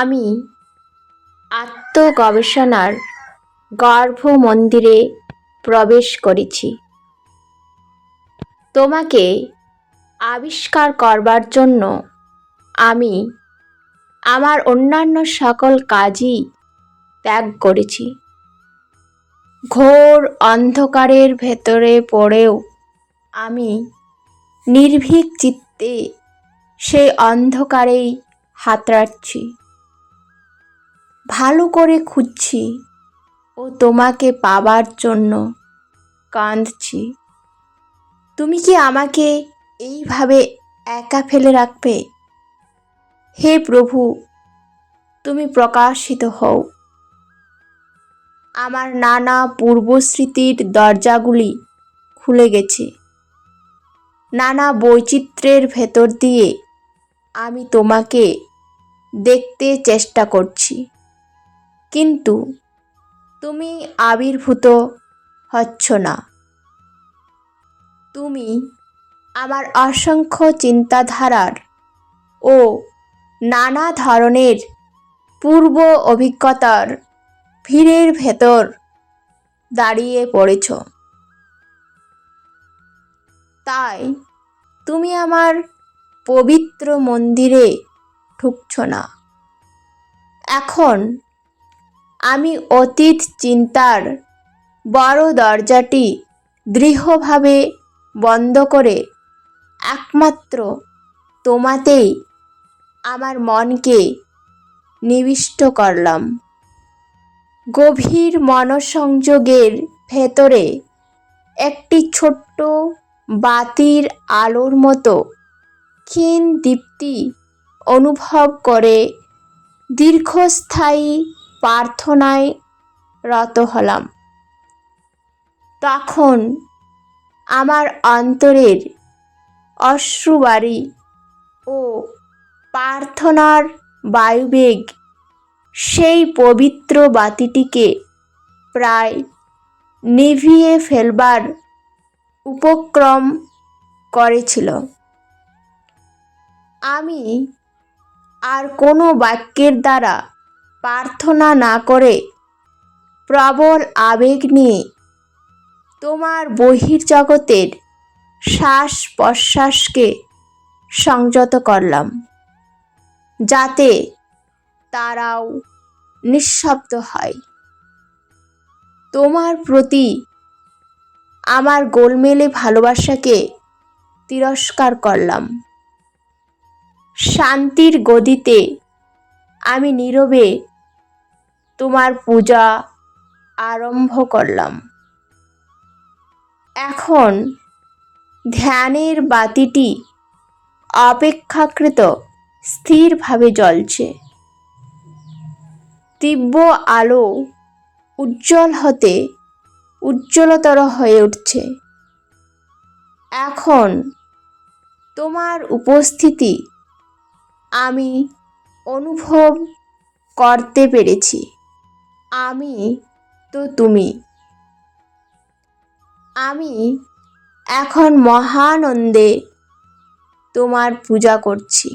আমি আত্মগবেষণার গর্ভ মন্দিরে প্রবেশ করেছি। তোমাকে আবিষ্কার করবার জন্য আমি আমার অন্যান্য সকল কাজই ত্যাগ করেছি। ঘোর অন্ধকারের ভেতরে পড়েও আমি নির্ভীক চিত্তে সেই অন্ধকারেই হাতড়াচ্ছি, ভালো করে খুঁজছি ও তোমাকে পাবার জন্য কাঁদছি। তুমি কি আমাকে এইভাবে একা ফেলে রাখবে? হে প্রভু, তুমি প্রকাশিত হও। আমার নানা পূর্বস্মৃতির দরজাগুলি খুলে গেছে। নানা বৈচিত্র্যের ভেতর দিয়ে আমি তোমাকে দেখতে চেষ্টা করছি, কিন্তু তুমি আবির্ভূত হচ্ছ না। তুমি আমার অসংখ্য চিন্তাধারার ও নানা ধরনের পূর্ব অভিজ্ঞতার ভিড়ের ভেতর দাঁড়িয়ে পড়েছ। তাই তুমি আমার পবিত্র মন্দিরে ঢুকছ না। এখন আমি অতীত চিন্তার বড় দরজাটি দৃঢ়ভাবে বন্ধ করে একমাত্র তোমাতেই আমার মনকে নিবিষ্ট করলাম। গভীর মনসংযোগের ভেতরে একটি ছোট্ট বাতির আলোর মতো ক্ষীণ দীপ্তি অনুভব করে দীর্ঘস্থায়ী প্রার্থনায় রত হলাম। তখন আমার অন্তরের অশ্রুবারি ও প্রার্থনার বায়ুবেগ সেই পবিত্র বাতিটিকে প্রায় নিভিয়ে ফেলবার উপক্রম করেছিল। আমি আর কোনো বাক্যের দ্বারা প্রার্থনা না করে প্রবল আবেগ নিয়ে তোমার বহির্জগতের শ্বাস প্রশ্বাসকে সংযত করলাম, যাতে তারাও নিঃশব্দ হয়। তোমার প্রতি আমার গোলমেলে ভালোবাসাকে তিরস্কার করলাম। শান্তির গদিতে আমি নীরবে তোমার পূজা আরম্ভ করলাম। এখন ধ্যানের বাতিটি অপেক্ষাকৃত স্থিরভাবে জ্বলছে। তীব্র আলো উজ্জ্বল হতে উজ্জ্বলতর হয়ে উঠছে। এখন তোমার উপস্থিতি আমি অনুভব করতে পেরেছি। আমি তো তুমি। আমি এখন মহানন্দে তোমার পূজা করছি।